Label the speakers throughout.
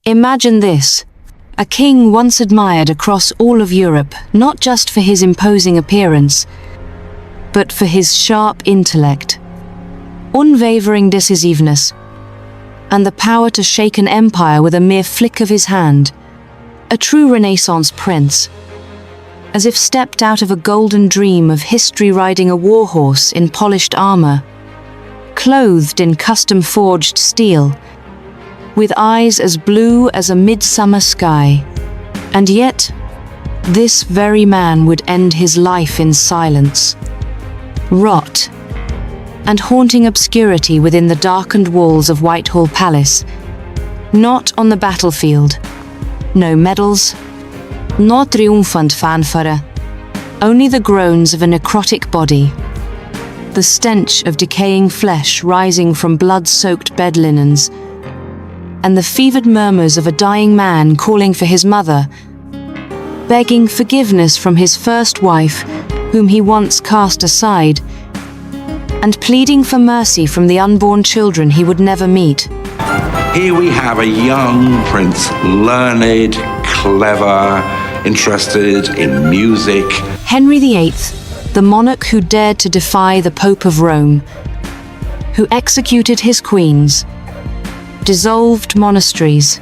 Speaker 1: Imagine this. A king once admired across all of Europe, not just for his imposing appearance, but for his sharp intellect, unwavering decisiveness, and the power to shake an empire with a mere flick of his hand. A true Renaissance prince, as if stepped out of a golden dream of history, riding a warhorse in polished armor, clothed in custom-forged steel, with eyes as blue as a midsummer sky. And yet, this very man would end his life in silence, rot, and haunting obscurity within the darkened walls of Whitehall Palace. Not on the battlefield. No medals, no triumphant fanfare. Only the groans of a necrotic body, the stench of decaying flesh rising from blood-soaked bed linens, and the fevered murmurs of a dying man calling for his mother, begging forgiveness from his first wife, whom he once cast aside, and pleading for mercy from the unborn children he would never meet.
Speaker 2: Here we have a young prince, learned, clever, interested in music.
Speaker 1: Henry VIII, the monarch who dared to defy the Pope of Rome, who executed his queens, dissolved monasteries,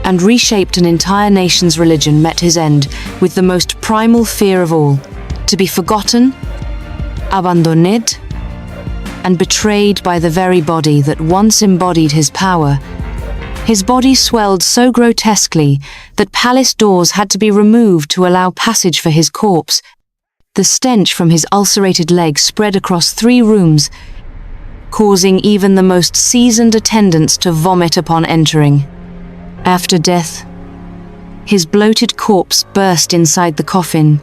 Speaker 1: and reshaped an entire nation's religion, met his end with the most primal fear of all: to be forgotten, abandoned, and betrayed by the very body that once embodied his power. His body swelled so grotesquely that palace doors had to be removed to allow passage for his corpse. The stench from his ulcerated leg spread across 3 rooms, causing even the most seasoned attendants to vomit upon entering. After death, his bloated corpse burst inside the coffin,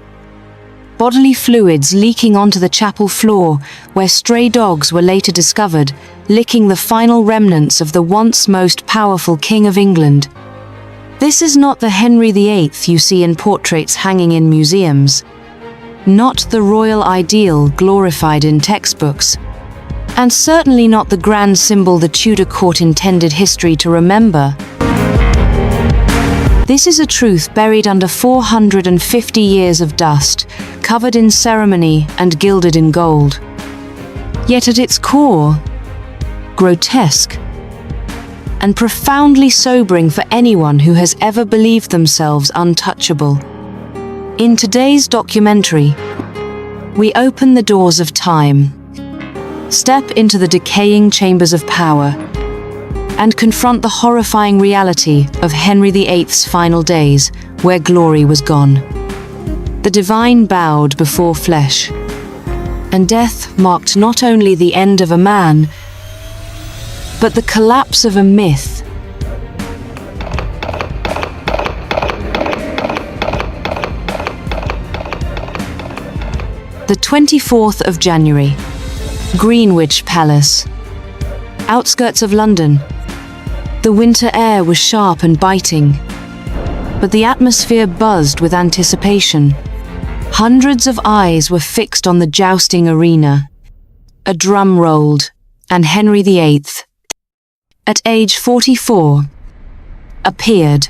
Speaker 1: bodily fluids leaking onto the chapel floor, where stray dogs were later discovered, licking the final remnants of the once most powerful King of England. This is not the Henry VIII you see in portraits hanging in museums, not the royal ideal glorified in textbooks, and certainly not the grand symbol the Tudor court intended history to remember. This is a truth buried under 450 years of dust, covered in ceremony and gilded in gold. Yet at its core, grotesque and profoundly sobering for anyone who has ever believed themselves untouchable. In today's documentary, we open the doors of time, step into the decaying chambers of power, and confront the horrifying reality of Henry VIII's final days, where glory was gone. The divine bowed before flesh, and death marked not only the end of a man, but the collapse of a myth. The 24th of January, Greenwich Palace, outskirts of London. The winter air was sharp and biting, but the atmosphere buzzed with anticipation. Hundreds of eyes were fixed on the jousting arena. A drum rolled, and Henry VIII, at age 44, appeared,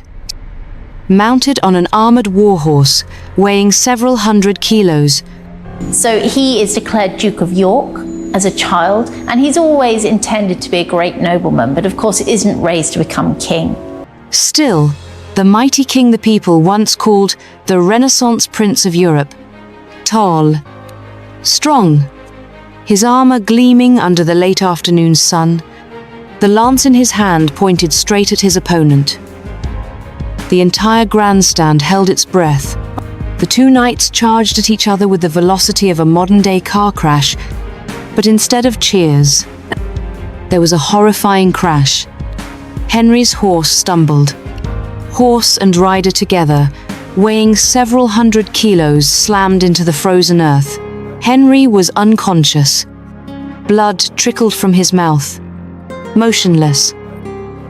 Speaker 1: mounted on an armored warhorse weighing several hundred kilos.
Speaker 3: So he is declared Duke of York as a child, and he's always intended to be a great nobleman, but of course isn't raised to become king.
Speaker 1: Still, the mighty king the people once called the Renaissance Prince of Europe. Tall, strong, his armor gleaming under the late afternoon sun, the lance in his hand pointed straight at his opponent. The entire grandstand held its breath. The 2 knights charged at each other with the velocity of a modern-day car crash, but instead of cheers, there was a horrifying crash. Henry's horse stumbled. Horse and rider together, weighing several hundred kilos, slammed into the frozen earth. Henry was unconscious. Blood trickled from his mouth. Motionless.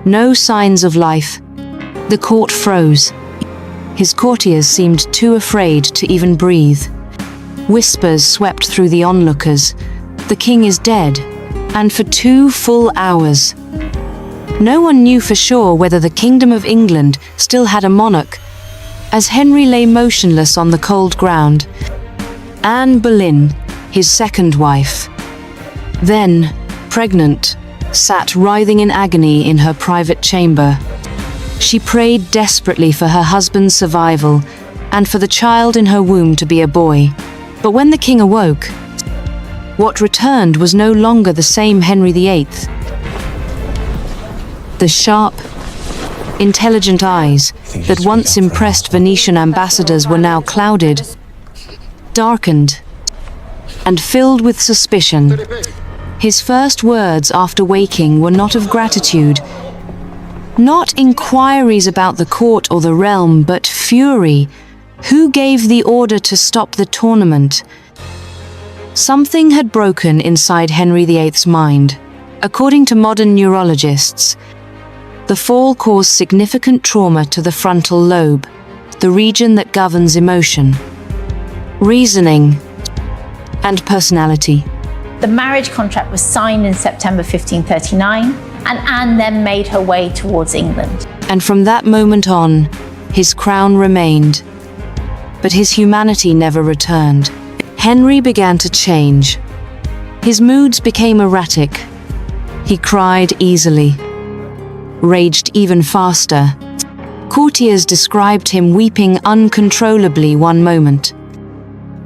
Speaker 1: No signs of life. The court froze. His courtiers seemed too afraid to even breathe. Whispers swept through the onlookers. The king is dead. And for 2 full hours, No one knew for sure whether the Kingdom of England still had a monarch. As Henry lay motionless on the cold ground, Anne Boleyn, his second wife, then pregnant, sat writhing in agony in her private chamber. She prayed desperately for her husband's survival and for the child in her womb to be a boy. But when the king awoke, what returned was no longer the same Henry VIII. The sharp, intelligent eyes that once impressed Venetian ambassadors were now clouded, darkened, and filled with suspicion. His first words after waking were not of gratitude, not inquiries about the court or the realm, but fury. Who gave the order to stop the tournament? Something had broken inside Henry VIII's mind. According to modern neurologists, the fall caused significant trauma to the frontal lobe, the region that governs emotion, reasoning, and personality.
Speaker 3: The marriage contract was signed in September 1539, and Anne then made her way towards England.
Speaker 1: And from that moment on, his crown remained, but his humanity never returned. Henry began to change. His moods became erratic. He cried easily, raged even faster. Courtiers described him weeping uncontrollably one moment,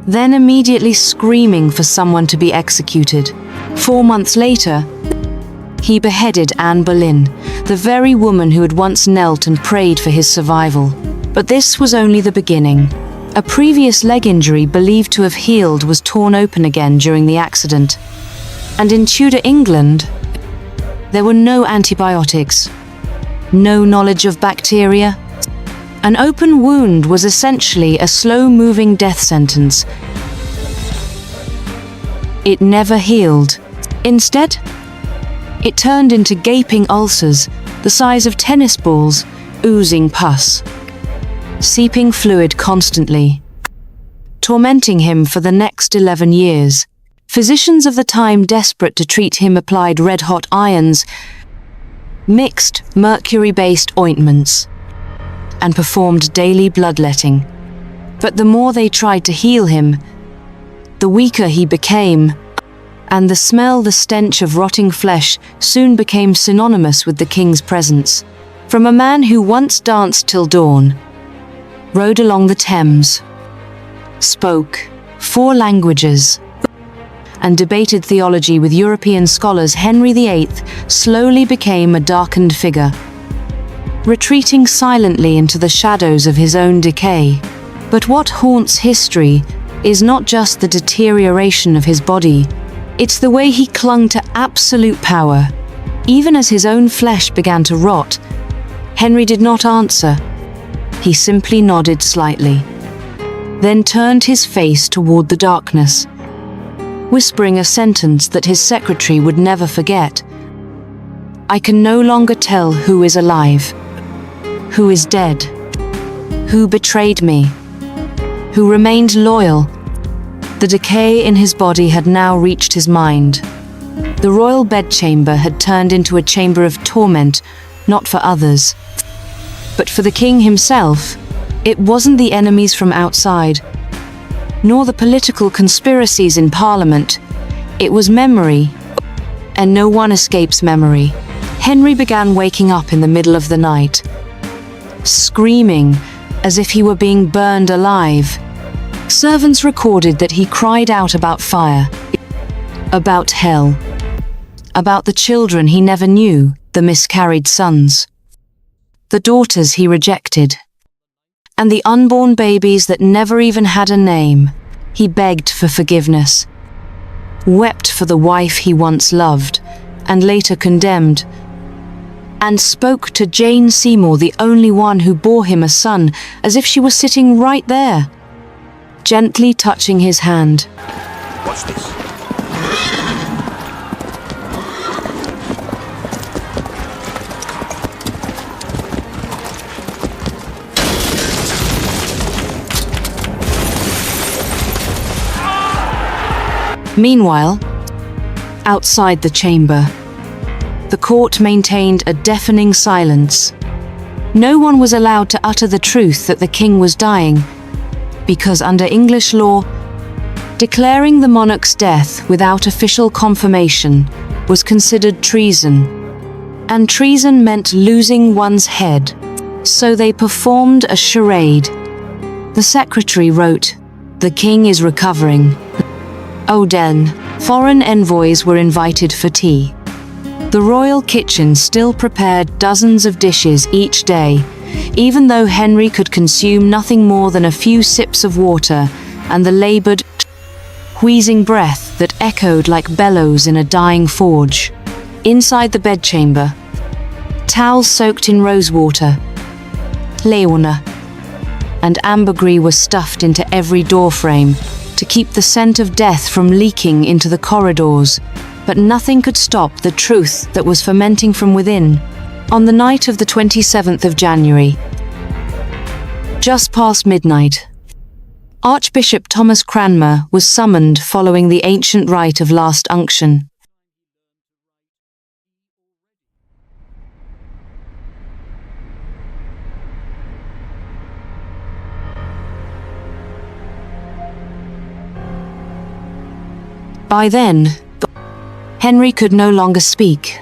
Speaker 1: then immediately screaming for someone to be executed. 4 months later, he beheaded Anne Boleyn, the very woman who had once knelt and prayed for his survival. But this was only the beginning. A previous leg injury believed to have healed was torn open again during the accident. And in Tudor England, there were no antibiotics, no knowledge of bacteria. An open wound was essentially a slow-moving death sentence. It never healed. Instead, it turned into gaping ulcers, the size of tennis balls, oozing pus, seeping fluid constantly, tormenting him for the next 11 years. Physicians of the time, desperate to treat him, applied red-hot irons, mixed mercury-based ointments, and performed daily bloodletting. But the more they tried to heal him, the weaker he became, and the stench of rotting flesh soon became synonymous with the king's presence. From a man who once danced till dawn, rode along the Thames, spoke 4 languages, and debated theology with European scholars, Henry VIII slowly became a darkened figure, retreating silently into the shadows of his own decay. But what haunts history is not just the deterioration of his body, it's the way he clung to absolute power. Even as his own flesh began to rot, Henry did not answer. He simply nodded slightly, then turned his face toward the darkness, whispering a sentence that his secretary would never forget. "I can no longer tell who is alive, who is dead, who betrayed me, who remained loyal." The decay in his body had now reached his mind. The royal bedchamber had turned into a chamber of torment, not for others, but for the king himself. It wasn't the enemies from outside, nor the political conspiracies in Parliament. It was memory, and no one escapes memory. Henry began waking up in the middle of the night, screaming as if he were being burned alive. Servants recorded that he cried out about fire, about hell, about the children he never knew, the miscarried sons, the daughters he rejected, and the unborn babies that never even had a name. He begged for forgiveness, wept for the wife he once loved and later condemned, and spoke to Jane Seymour, the only one who bore him a son, as if she was sitting right there, gently touching his hand.
Speaker 4: What's this?
Speaker 1: Meanwhile, outside the chamber, the court maintained a deafening silence. No one was allowed to utter the truth that the king was dying, because under English law, declaring the monarch's death without official confirmation was considered treason, and treason meant losing one's head. So they performed a charade. The secretary wrote, "The king is recovering." Then, foreign envoys were invited for tea. The royal kitchen still prepared dozens of dishes each day, even though Henry could consume nothing more than a few sips of water and the labored, wheezing breath that echoed like bellows in a dying forge. Inside the bedchamber, towels soaked in rosewater, leona, and ambergris were stuffed into every doorframe to keep the scent of death from leaking into the corridors, but nothing could stop the truth that was fermenting from within. On the night of the 27th of January, just past midnight, Archbishop Thomas Cranmer was summoned following the ancient rite of last unction. By then, Henry could no longer speak.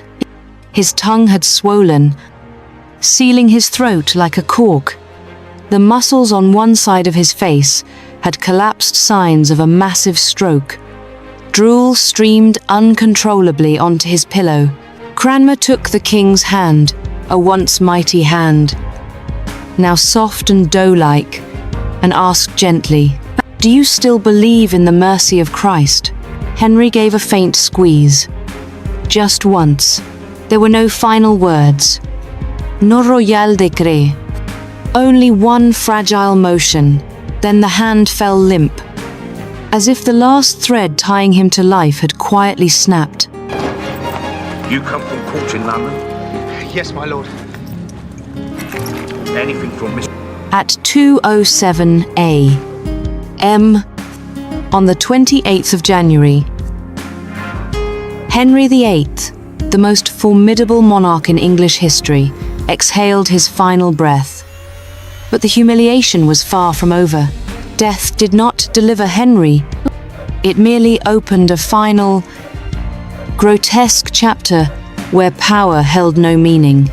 Speaker 1: His tongue had swollen, sealing his throat like a cork. The muscles on one side of his face had collapsed, signs of a massive stroke. Drool streamed uncontrollably onto his pillow. Cranmer took the king's hand, a once mighty hand, now soft and dough-like, and asked gently, "Do you still believe in the mercy of Christ?" Henry gave a faint squeeze. Just once. There were no final words. No royal decret. Only one fragile motion. Then the hand fell limp, as if the last thread tying him to life had quietly snapped.
Speaker 2: You come from court in London?
Speaker 4: Yes, my lord.
Speaker 2: Anything from Miss...
Speaker 1: At 2:07 a.m. on the 28th of January, Henry VIII, the most formidable monarch in English history, exhaled his final breath. But the humiliation was far from over. Death did not deliver Henry. It merely opened a final, grotesque chapter where power held no meaning.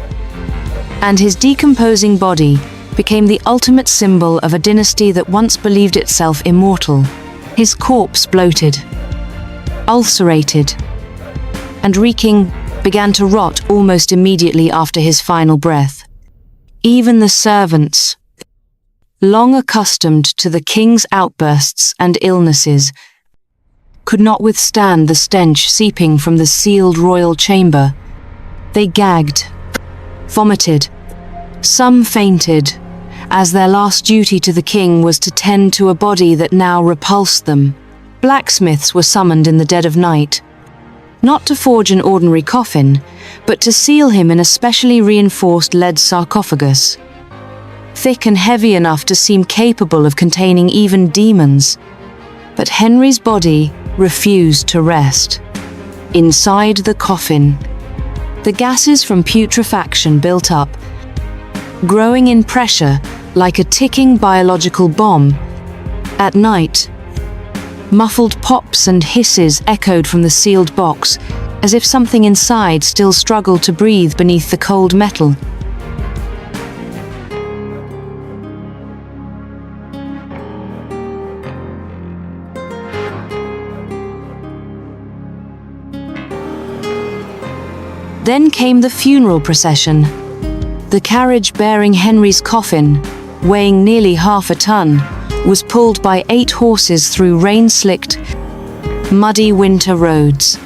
Speaker 1: And his decomposing body became the ultimate symbol of a dynasty that once believed itself immortal. His corpse bloated, ulcerated, and reeking began to rot almost immediately after his final breath. Even the servants, long accustomed to the king's outbursts and illnesses, could not withstand the stench seeping from the sealed royal chamber. They gagged, vomited, some fainted, as their last duty to the king was to tend to a body that now repulsed them. Blacksmiths were summoned in the dead of night, not to forge an ordinary coffin, but to seal him in a specially reinforced lead sarcophagus, thick and heavy enough to seem capable of containing even demons. But Henry's body refused to rest. Inside the coffin, the gases from putrefaction built up, growing in pressure like a ticking biological bomb. At night, muffled pops and hisses echoed from the sealed box, as if something inside still struggled to breathe beneath the cold metal. Then came the funeral procession. The carriage bearing Henry's coffin, weighing nearly half a ton, was pulled by 8 horses through rain-slicked, muddy winter roads.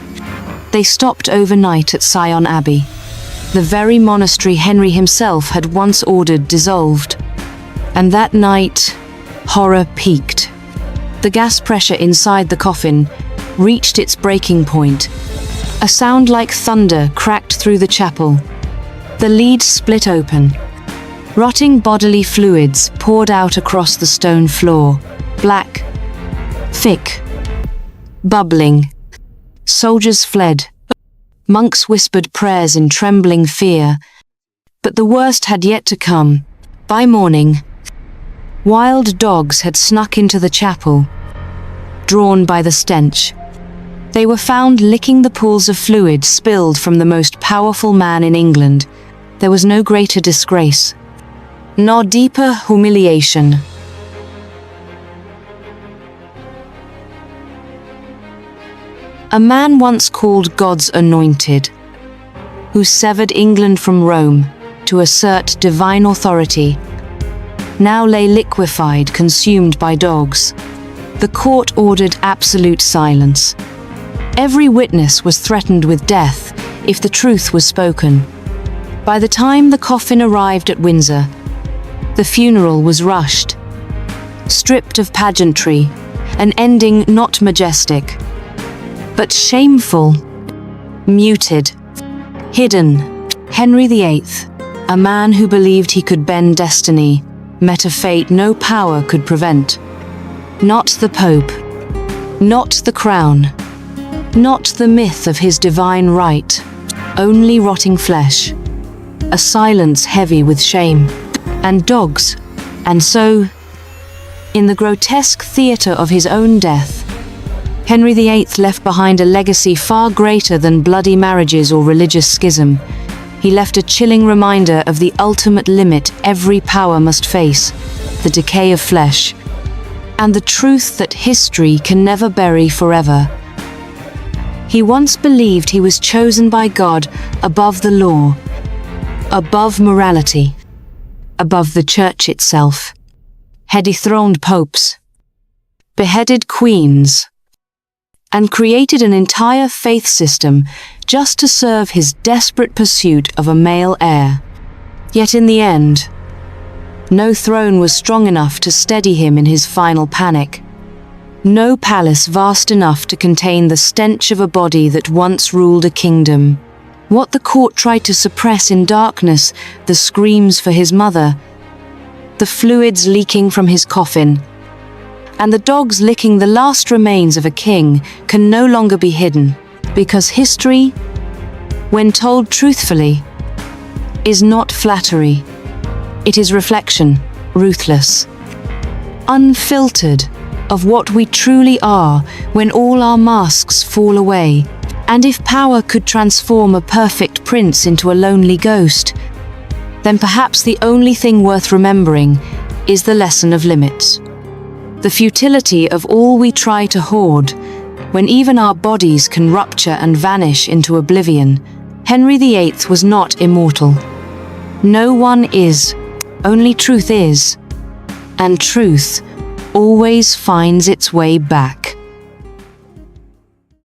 Speaker 1: They stopped overnight at Sion Abbey, the very monastery Henry himself had once ordered dissolved. And that night, horror peaked. The gas pressure inside the coffin reached its breaking point. A sound like thunder cracked through the chapel. The lid split open. Rotting bodily fluids poured out across the stone floor, black, thick, bubbling. Soldiers fled. Monks whispered prayers in trembling fear, but the worst had yet to come. By morning, wild dogs had snuck into the chapel, drawn by the stench. They were found licking the pools of fluid spilled from the most powerful man in England. There was no greater disgrace, nor deeper humiliation. A man once called God's anointed, who severed England from Rome to assert divine authority, now lay liquefied, consumed by dogs. The court ordered absolute silence. Every witness was threatened with death if the truth was spoken. By the time the coffin arrived at Windsor, the funeral was rushed, stripped of pageantry, an ending not majestic, but shameful, muted, hidden. Henry VIII, a man who believed he could bend destiny, met a fate no power could prevent. Not the Pope, not the crown, not the myth of his divine right, only rotting flesh, a silence heavy with shame, and dogs. And so, in the grotesque theatre of his own death, Henry VIII left behind a legacy far greater than bloody marriages or religious schism. He left a chilling reminder of the ultimate limit every power must face, the decay of flesh, and the truth that history can never bury forever. He once believed he was chosen by God above the law, above morality, above the church itself. Had dethroned popes, beheaded queens, and created an entire faith system just to serve his desperate pursuit of a male heir. Yet in the end, no throne was strong enough to steady him in his final panic. No palace vast enough to contain the stench of a body that once ruled a kingdom. What the court tried to suppress in darkness, the screams for his mother, the fluids leaking from his coffin, and the dogs licking the last remains of a king, can no longer be hidden, because history, when told truthfully, is not flattery. It is reflection, ruthless, unfiltered, of what we truly are when all our masks fall away. And if power could transform a perfect prince into a lonely ghost, then perhaps the only thing worth remembering is the lesson of limits. The futility of all we try to hoard, when even our bodies can rupture and vanish into oblivion. Henry VIII was not immortal. No one is, only truth is, and truth always finds its way back.